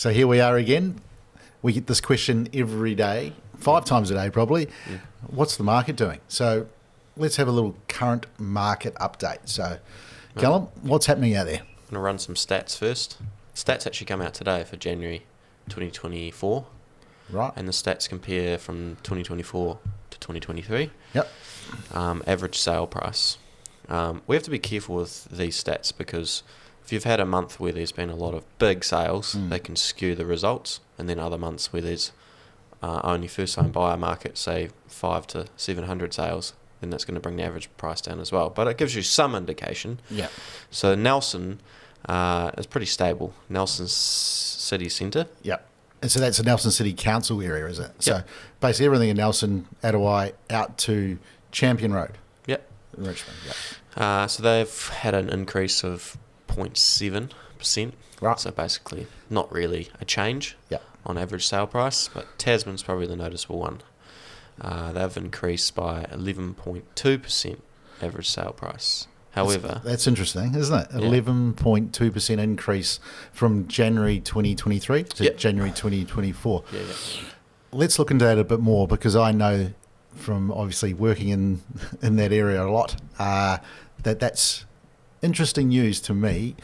So here we are again. We get this question every day, 5 times a day probably. Yeah. What's the market doing? So let's have a little current market update. So, Callum, what's happening out there? I'm going to run some stats first. Stats actually come out today for January 2024. Right. And the stats compare from 2024 to 2023. Yep. Average sale price. We have to be careful with these stats because if you've had a month where there's been a lot of big sales, they can skew the results. And then other months where there's only first-time buyer market, say 5 to 700 sales, then that's going to bring the average price down as well. But it gives you some indication. Yeah. So Nelson is pretty stable. Nelson City Centre. Yep. And so that's a Nelson City Council area, is it? Yep. So basically everything in Nelson, Adawai, out to Champion Road. Yep. In Richmond, yep. So they've had an increase of 0.7%. Right. So basically not really a change Yep. on average sale price, but Tasman's probably the noticeable one. They've increased by 11.2% average sale price. However, That's interesting, isn't it? Yeah. 11.2% increase from January 2023 to Yep. January 2024. yeah. Let's look into that a bit more because I know from obviously working in that area a lot that's interesting news to me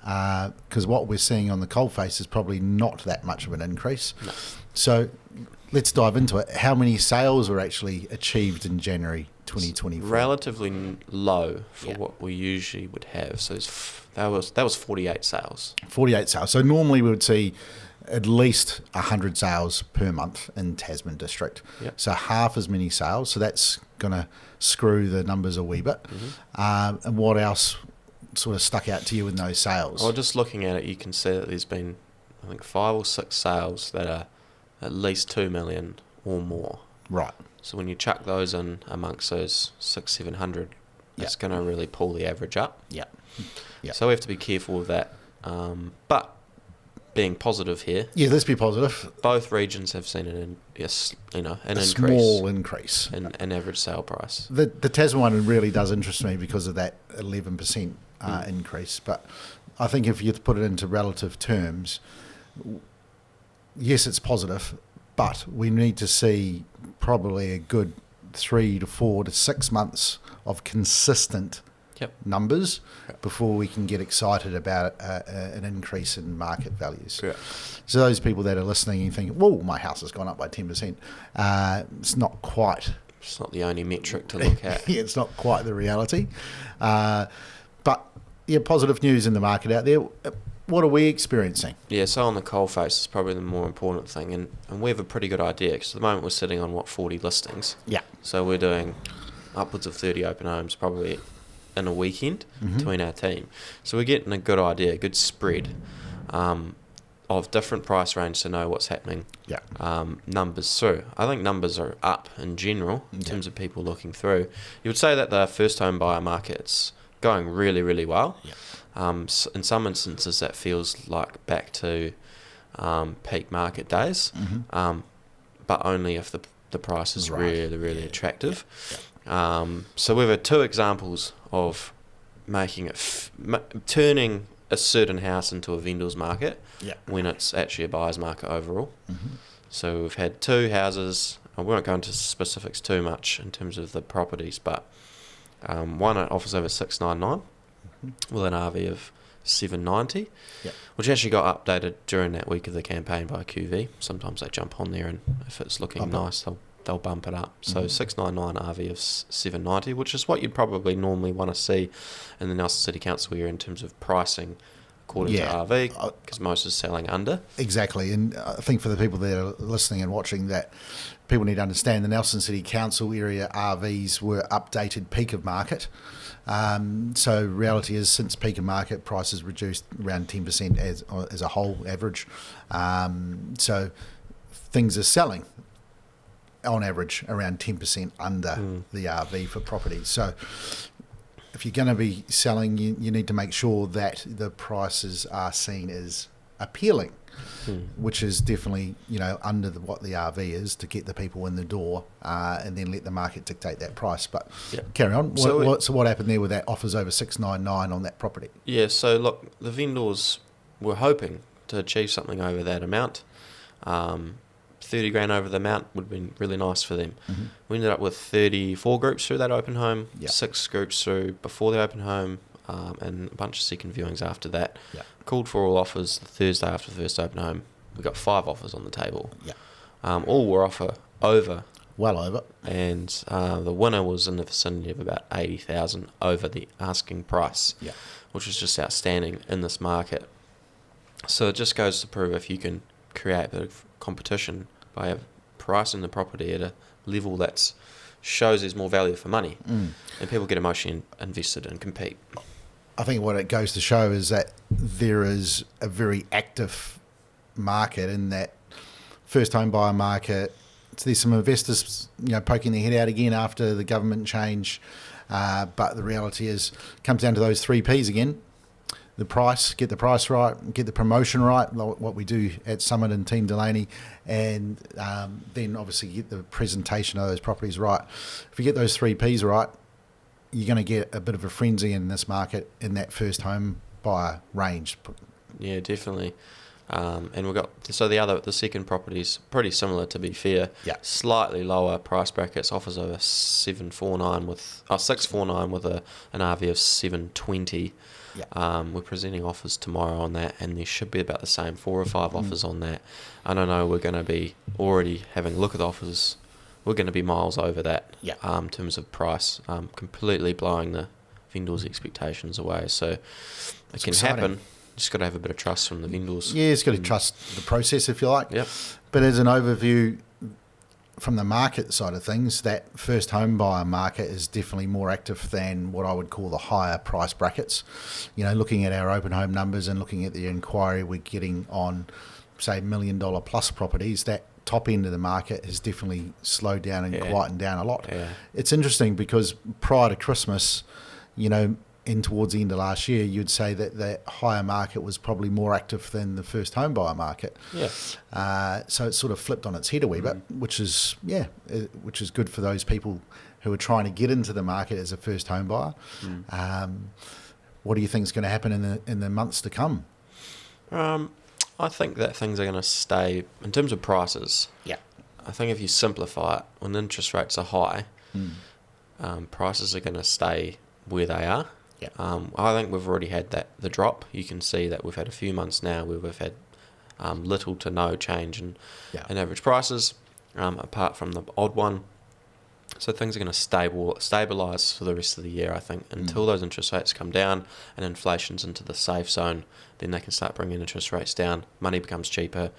because what we're seeing on the coalface is probably not that much of an increase. No. So let's dive into it. How many sales were actually achieved in January 2024? Relatively low for Yeah. what we usually would have. So that was 48 sales. 48 sales. So normally we would see at least 100 sales per month in Tasman district. Yep. So half as many sales. So that's going to screw the numbers a wee bit. And what else sort of stuck out to you in those sales? Well, just looking at it, you can see that there's been, I think, 5 or 6 sales that are at least 2 million or more. Right. So when you chuck those in amongst those 600-700, it's going to really pull the average up. Yeah. Yeah. So we have to be careful with that. But being positive here, Yeah, let's be positive. both regions have seen an increase Small increase. in average sale price. The Tasman one really does interest me because of that 11% increase. But I think if you put it into relative terms, yes, it's positive, but we need to see probably a good 3 to 4 to 6 months of consistent Yep. numbers Yep. before we can get excited about an increase in market values. Correct. So those people that are listening and thinking, whoa, my house has gone up by 10%, it's not quite. It's not the only metric to look at. Yeah, it's not quite the reality. But yeah, positive news in the market out there. What are we experiencing? Yeah, so on the coalface is probably the more important thing, and we have a pretty good idea because at the moment we're sitting on 40 listings. Yeah. So we're doing upwards of 30 open homes probably in a weekend between our team. So we're getting a good idea, a good spread of different price range to know what's happening. Yeah. Numbers through. I think numbers are up in general in terms of people looking through. You would say that the first home buyer market's going really, really well. Yeah. In some instances, that feels like back to peak market days, but only if the price is Right. really, really attractive. So we've had 2 examples of making it turning a certain house into a vendor's market Yeah. when it's actually a buyer's market overall. So we've had 2 houses. I won't go into specifics too much in terms of the properties, but one offers over 699 with an RV of 790, Yeah. which actually got updated during that week of the campaign by QV. Sometimes they jump on there, and if it's looking Bump it. nice, they'll bump it up. So 699 RV of 790, which is what you'd probably normally want to see in the Nelson City Council area in terms of pricing according Yeah. to RV, because most is selling under. Exactly. And I think for the people that are listening and watching that, people need to understand the Nelson City Council area RVs were updated peak of market. So reality is since peak of market, prices reduced around 10% as a whole average. So things are selling on average around 10% under the RV for properties. So if you're going to be selling, you need to make sure that the prices are seen as appealing, which is definitely under what the RV is to get the people in the door, and then let the market dictate that price. But carry on. So what happened there with that offers over 699 on that property? Yeah. So look, the vendors were hoping to achieve something over that amount. 30 grand over the amount would have been really nice for them. Mm-hmm. We ended up with 34 groups through that open home, Yeah. 6 groups through before the open home, and a bunch of second viewings after that. Yeah. Called for all offers the Thursday after the first open home. We got 5 offers on the table. Yeah. All were over, Well over. and the winner was in the vicinity of about 80,000 over the asking price, Yeah. which was just outstanding in this market. So it just goes to prove if you can create a bit of competition by pricing the property at a level that shows there's more value for money, and people get emotionally invested and compete. I think what it goes to show is that there is a very active market in that first home buyer market. So there's some investors, poking their head out again after the government change, but the reality is, it comes down to those 3 Ps again. The price, get the price right, get the promotion right, what we do at Summit and Team Delaney, and then obviously get the presentation of those properties right. If you get those 3 Ps right, you're going to get a bit of a frenzy in this market in that first home buyer range. Yeah, definitely. And we've got the second property's pretty similar, to be fair. Yeah. Slightly lower price brackets, offers over 649 with an RV of 720. Yeah. We're presenting offers tomorrow on that, and there should be about the same 4 or 5 offers on that. I don't know. We're going to be already having a look at the offers. We're going to be miles over that. Yeah. In terms of price, completely blowing the vendors' expectations away. So it can exciting. happen. Just got to have a bit of trust from the vendors. Yeah, it's got to trust the process, if you like. Yep. But as an overview from the market side of things, that first home buyer market is definitely more active than what I would call the higher price brackets. Looking at our open home numbers and looking at the inquiry we're getting on, say, $1 million plus properties, that top end of the market has definitely slowed down and quietened down a lot. Yeah. It's interesting because prior to Christmas, in towards the end of last year, you'd say that the higher market was probably more active than the first home buyer market. Yeah. So it's sort of flipped on its head a wee bit, which is good for those people who are trying to get into the market as a first home buyer. What do you think is going to happen in the months to come? I think that things are going to stay in terms of prices. Yeah. I think if you simplify it, when interest rates are high, prices are going to stay where they are. Yeah. I think we've already had the drop. You can see that we've had a few months now where we've had little to no change in average prices, apart from the odd one. So things are going to stabilise for the rest of the year, I think, until those interest rates come down and inflation's into the safe zone. Then they can start bringing interest rates down. Money becomes cheaper.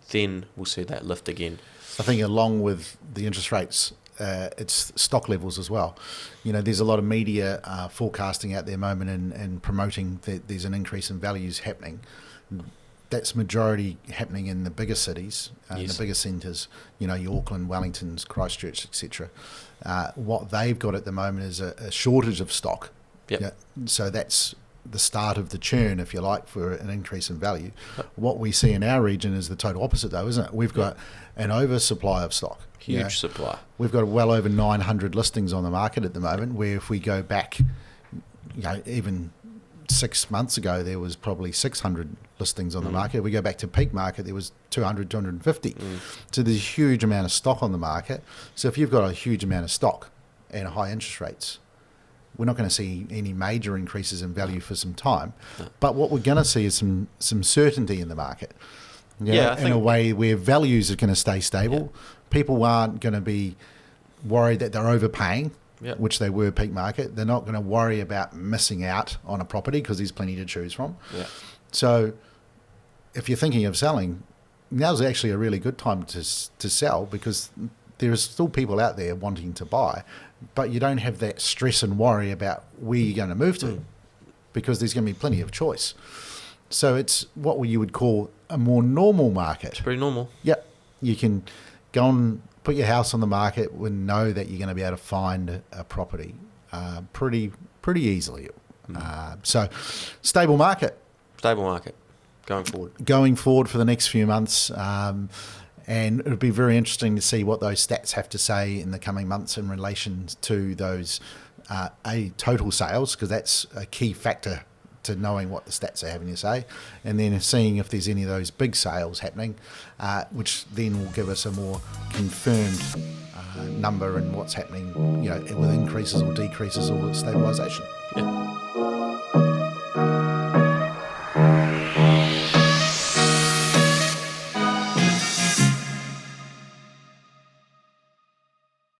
Then we'll see that lift again. I think along with the interest rates, it's stock levels as well. There's a lot of media forecasting out there at the moment and promoting that there's an increase in values happening. That's majority happening in the bigger cities, the bigger centres, your Auckland, Wellingtons, Christchurch, etc. What they've got at the moment is a shortage of stock. Yep. Yeah, so that's the start of the churn, if you like, for an increase in value. What we see in our region is the total opposite, though, isn't it? We've got an oversupply of stock. Huge supply. We've got well over 900 listings on the market at the moment, where if we go back, even 6 months ago, there was probably 600 listings on the market. If we go back to peak market, there was 200, 250. So there's a huge amount of stock on the market. So if you've got a huge amount of stock and high interest rates, we're not going to see any major increases in value for some time. But what we're going to see is some certainty in the market. I think in a way where values are going to stay stable. People aren't going to be worried that they're overpaying, which they were peak market. They're not going to worry about missing out on a property because there's plenty to choose from. So if you're thinking of selling, now's actually a really good time to sell, because there's still people out there wanting to buy, but you don't have that stress and worry about where you're going to move to, because there's going to be plenty of choice. So it's what you would call a more normal market. It's pretty normal. Yep. You can go and put your house on the market and know that you're going to be able to find a property pretty easily. So stable market. Stable market going forward. Going forward for the next few months. And it'll be very interesting to see what those stats have to say in the coming months in relation to those total sales, because that's a key factor to knowing what the stats are having to say, and then seeing if there's any of those big sales happening, which then will give us a more confirmed number and what's happening, with increases or decreases or stabilisation. Yeah.